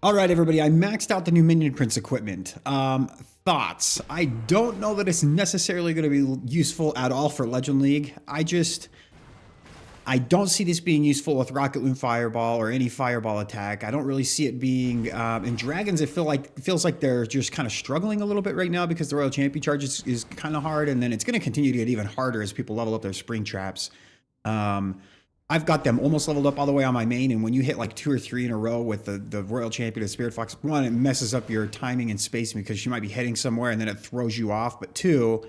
All right, everybody, I maxed out the new Minion Prince equipment. Thoughts? I don't know that it's necessarily going to be useful at all for Legend League. I don't see this being useful with Rocket Loon Fireball or any Fireball attack. I don't really see it being in Dragons. It feels like they're just kind of struggling a little bit right now because the Royal Champion charge is kind of hard, and then it's going to continue to get even harder as people level up their spring traps. I've got them almost leveled up all the way on my main, and when you hit like 2 or 3 in a row with the Royal Champion of Spirit Fox, one, it messes up your timing and spacing because you might be heading somewhere and then it throws you off. But two,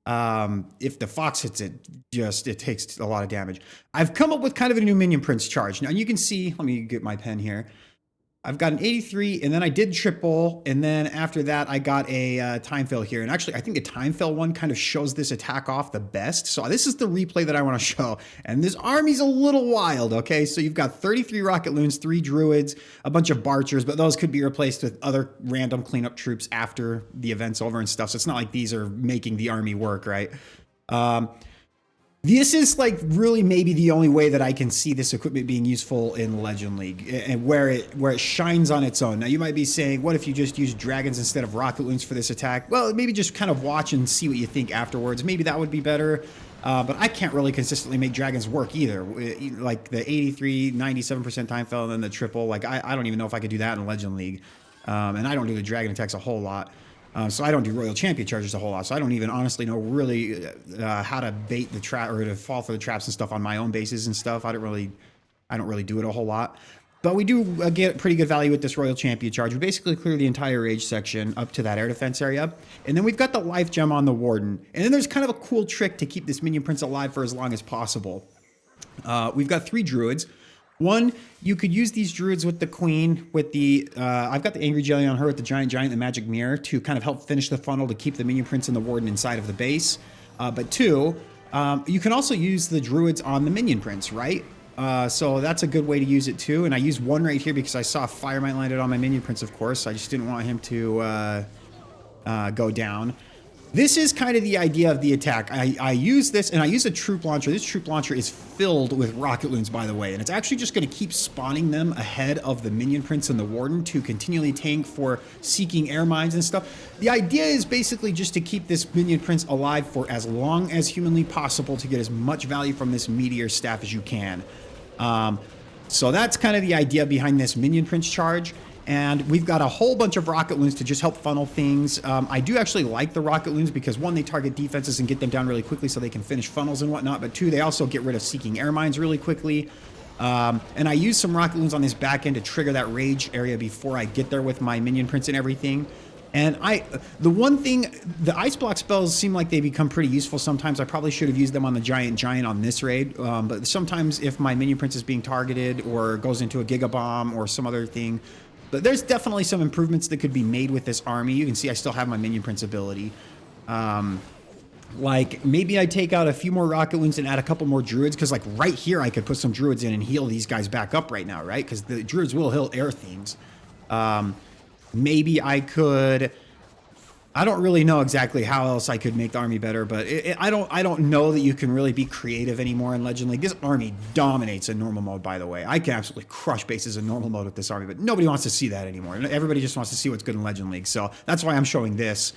if the Fox hits it, it takes a lot of damage. I've come up with kind of a new Minion Prince charge. Now you can see, let me get my pen here. I've got an 83, and then I did triple, and then after that, I got a time fail here. And actually, I think the time fail one kind of shows this attack off the best. So this is the replay that I want to show. And this army's a little wild, okay? So you've got 33 Rocket Loons, 3 Druids, a bunch of Barchers, but those could be replaced with other random cleanup troops after the event's over and stuff. So it's not like these are making the army work, right? This is like really maybe the only way that I can see this equipment being useful in Legend League, and where it shines on its own. Now you might be saying, what if you just use dragons instead of rocket loons for this attack? Well, maybe just kind of watch and see what you think afterwards. Maybe that would be better. But I can't really consistently make dragons work either. Like the 83, 97% time fail and then the triple. Like I don't even know if I could do that in Legend League. And I don't do the dragon attacks a whole lot. So I don't do Royal Champion charges a whole lot. So I don't even honestly know really how to bait the trap or to fall for the traps and stuff on my own bases and stuff. I don't really do it a whole lot. But we do get pretty good value with this Royal Champion charge. We basically clear the entire Rage section up to that air defense area. And then we've got the life gem on the Warden. And then there's kind of a cool trick to keep this Minion Prince alive for as long as possible. We've got 3 Druids. One, you could use these Druids with the Queen, with the, I've got the Angry Jelly on her with the Giant, the Magic Mirror to kind of help finish the funnel to keep the Minion Prince and the Warden inside of the base. But two, you can also use the Druids on the Minion Prince, right? So that's a good way to use it too. And I used one right here because I saw Fire Mite landed on my Minion Prince, of course. I just didn't want him to go down. This is kind of the idea of the attack. I use this, and I use a troop launcher. This troop launcher is filled with rocket loons, by the way, and it's actually just going to keep spawning them ahead of the Minion Prince and the Warden to continually tank for seeking air mines and stuff. The idea is basically just to keep this Minion Prince alive for as long as humanly possible to get as much value from this Meteor Staff as you can. So that's kind of the idea behind this Minion Prince charge. And we've got a whole bunch of rocket loons to just help funnel things. I do actually like the rocket loons because one, they target defenses and get them down really quickly so they can finish funnels and whatnot. But two, they also get rid of seeking air mines really quickly. And I use some rocket loons on this back end to trigger that rage area before I get there with my Minion Prince and everything. And the one thing, the ice block spells seem like they become pretty useful sometimes. I probably should have used them on the Giant on this raid. But sometimes if my Minion Prince is being targeted or goes into a Giga Bomb or some other thing, but there's definitely some improvements that could be made with this army. You can see I still have my Minion Prince ability. Like maybe I take out a few more rocket loons and add a couple more druids, because like right here I could put some druids in and heal these guys back up right now, right? Because the druids will heal air themes. Maybe I could. I don't really know exactly how else I could make the army better, but I don't know that you can really be creative anymore in Legend League. This army dominates in normal mode, by the way. I can absolutely crush bases in normal mode with this army, but nobody wants to see that anymore. Everybody just wants to see what's good in Legend League, so that's why I'm showing this.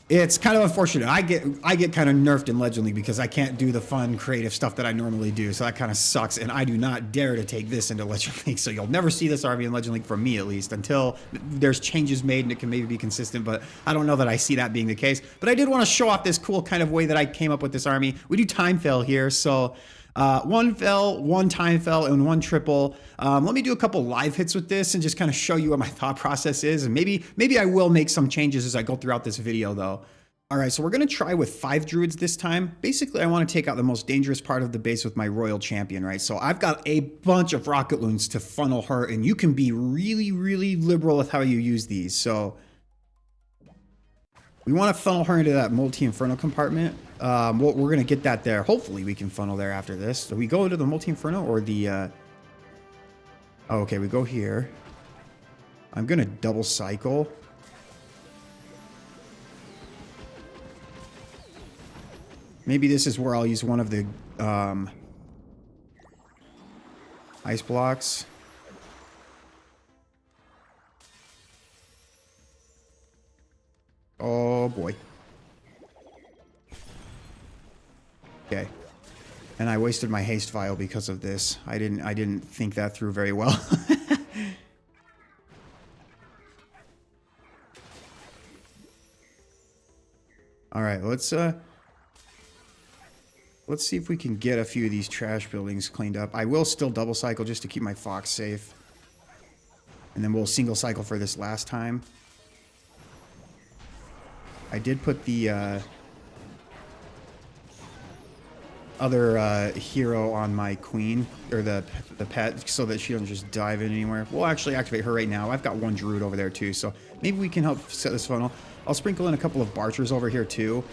It's kind of unfortunate. I get kind of nerfed in Legend League because I can't do the fun, creative stuff that I normally do. So that kind of sucks. And I do not dare to take this into Legend League. So you'll never see this army in Legend League from me, at least, until there's changes made and it can maybe be consistent. But I don't know that I see that being the case. But I did want to show off this cool kind of way that I came up with this army. We do time fail here. So 1 fail, 1 time fail, and 1 triple. Let me do a couple live hits with this and just kind of show you what my thought process is. And maybe I will make some changes as I go throughout this video, though. All right, so we're going to try with 5 druids this time. Basically, I want to take out the most dangerous part of the base with my Royal Champion, right? So I've got a bunch of rocket loons to funnel her, and you can be really, really liberal with how you use these. So we want to funnel her into that multi-inferno compartment. Well, we're going to get that there. Hopefully, we can funnel there after this. So we go into the multi-inferno or the... Oh, okay, we go here. I'm going to double cycle. Maybe this is where I'll use one of the ice blocks. Oh boy. Okay. And I wasted my haste vial because of this. I didn't think that through very well. All right, let's see if we can get a few of these trash buildings cleaned up. I will still double cycle just to keep my fox safe. And then we'll single cycle for this last time. I did put the other hero on my queen, or the pet, so that she doesn't just dive in anywhere. We'll actually activate her right now. I've got one druid over there too, so maybe we can help set this funnel. I'll sprinkle in a couple of barchers over here too.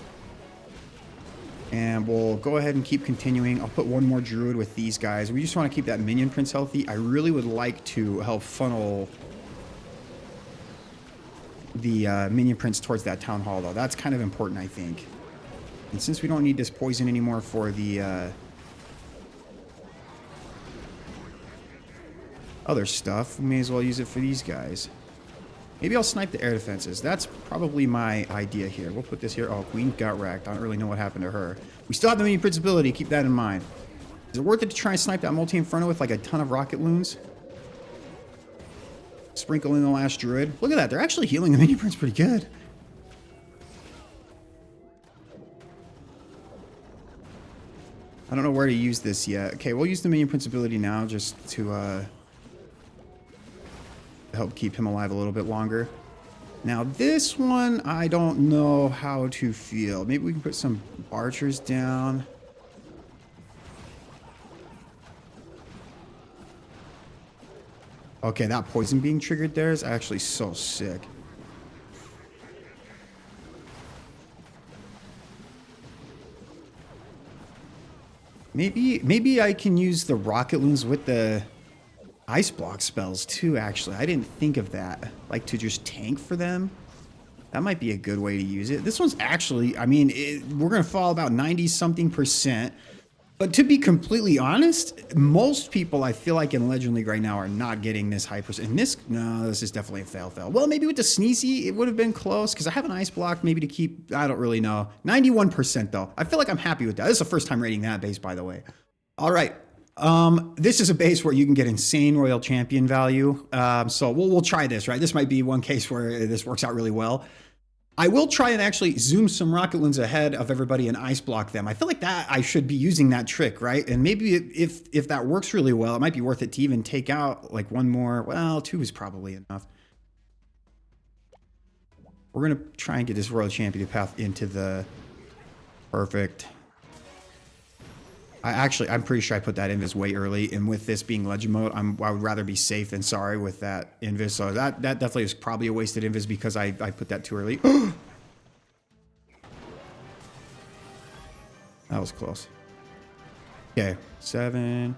And we'll go ahead and keep continuing. I'll put one more druid with these guys. We just want to keep that Minion Prince healthy. I really would like to help funnel the Minion Prince towards that town hall, though. That's kind of important, I think. And since we don't need this poison anymore for the other stuff, we may as well use it for these guys. Maybe I'll snipe the air defenses. That's probably my idea here. We'll put this here. Oh, Queen got wrecked. I don't really know what happened to her. We still have the Minion Prince ability. Keep that in mind. Is it worth it to try and snipe that multi-inferno with like a ton of rocket loons? Sprinkle in the last druid. Look at that. They're actually healing the Minion Prince pretty good. I don't know where to use this yet. Okay, we'll use the Minion Prince ability now just to help keep him alive a little bit longer. Now this one, I don't know how to feel. Maybe we can put some archers down. Okay, that poison being triggered there is actually so sick. Maybe I can use the rocket loons with the ice block spells too, actually. I didn't think of that. Like to just tank for them. That might be a good way to use it. This one's actually, I mean, we're going to fall about 90-something%. But to be completely honest, most people I feel like in Legend League right now are not getting this high percent. And this, no, this is definitely a fail. Well, maybe with the Sneezy, it would have been close because I have an ice block maybe to keep, I don't really know. 91% though. I feel like I'm happy with that. This is the first time rating that base, by the way. All right. This is a base where you can get insane Royal Champion value. So we'll try this, right? This might be one case where this works out really well. I will try and actually zoom some rocket loons ahead of everybody and ice block them. I feel like that I should be using that trick, right? And maybe if that works really well, it might be worth it to even take out like one more. Well, two is probably enough. We're going to try and get this Royal Champion path into the perfect. I'm pretty sure I put that invis way early, and with this being legend mode, I would rather be safe than sorry with that invis. So that definitely is probably a wasted invis because I put that too early. That was close. Okay, 7,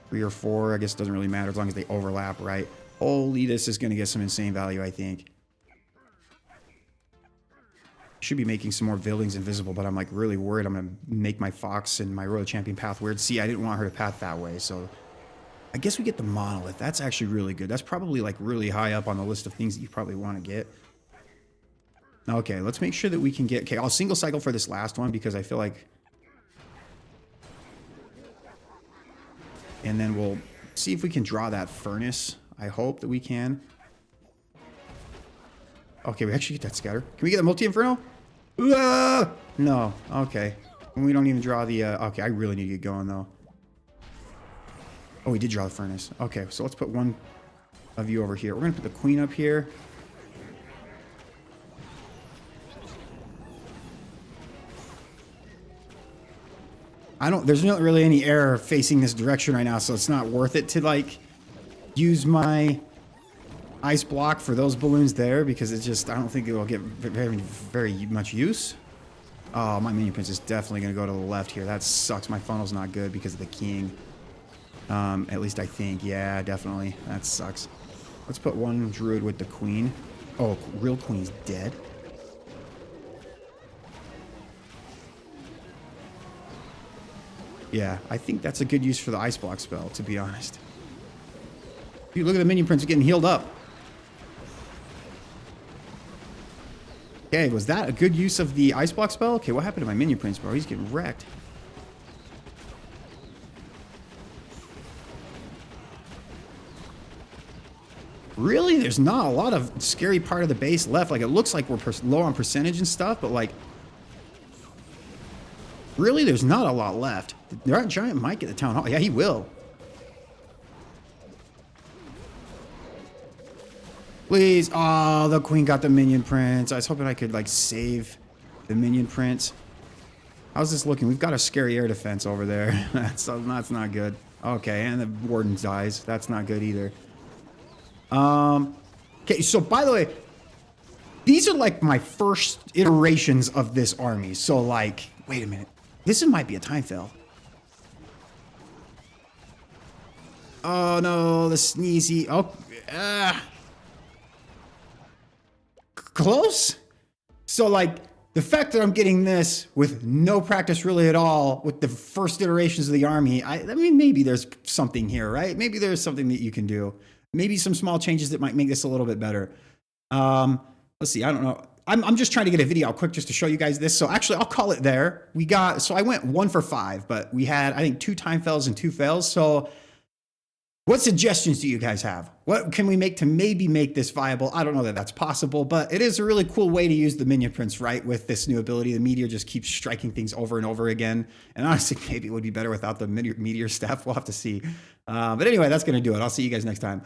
3 or 4. I guess it doesn't really matter as long as they overlap, right? Holy, this is going to get some insane value, I think. Should be making some more buildings invisible, but I'm like really worried I'm gonna make my fox and my Royal Champion path weird. See, I didn't want her to path that way, so I guess we get the monolith. That's actually really good. That's probably like really high up on the list of things that you probably want to get. Okay, let's make sure that we can get. Okay, I'll single cycle for this last one because I feel like, and then we'll see if we can draw that furnace. I hope that we can. Okay, we actually get that scatter. Can we get the multi-inferno? No. Okay. We don't even draw the... okay, I really need to get going, though. Oh, we did draw the furnace. Okay, so let's put one of you over here. We're going to put the queen up here. There's not really any air facing this direction right now, so it's not worth it to, like, use my ice block for those balloons there because it's just, I don't think it will get very much use. Oh, my Minion Prince is definitely going to go to the left here. That sucks. My funnel's not good because of the king. At least I think. Yeah, definitely. That sucks. Let's put one druid with the queen. Oh, real queen's dead. Yeah, I think that's a good use for the ice block spell, to be honest. Dude, look at the Minion Prince getting healed up. Okay, was that a good use of the ice block spell? Okay, what happened to my Minion Prince, bro? He's getting wrecked. Really? There's not a lot of scary part of the base left. Like, it looks like we're low on percentage and stuff, but like, really, there's not a lot left. That giant might get the town hall. Yeah, he will. Please. Oh, the queen got the Minion Prince. I was hoping I could, like, save the Minion Prince. How's this looking? We've got a scary air defense over there. That's not good. Okay, and the warden dies. That's not good either. Okay, so by the way, these are like my first iterations of this army. So like, wait a minute. This might be a time fail. Oh no, the sneezy. Oh, close. So like, the fact that I'm getting this with no practice really at all with the first iterations of the army, I mean, maybe there's something here, right? Maybe there's something that you can do. Maybe some small changes that might make this a little bit better. Let's see. I don't know. I'm just trying to get a video out quick just to show you guys this. So actually, I'll call it there. So I went 1 for 5, but we had, I think, 2 time fails and 2 fails. So what suggestions do you guys have? What can we make to maybe make this viable? I don't know that that's possible, but it is a really cool way to use the Minion Prince, right? With this new ability, the Meteor just keeps striking things over and over again. And honestly, maybe it would be better without the Meteor Staff. We'll have to see. But anyway, that's going to do it. I'll see you guys next time.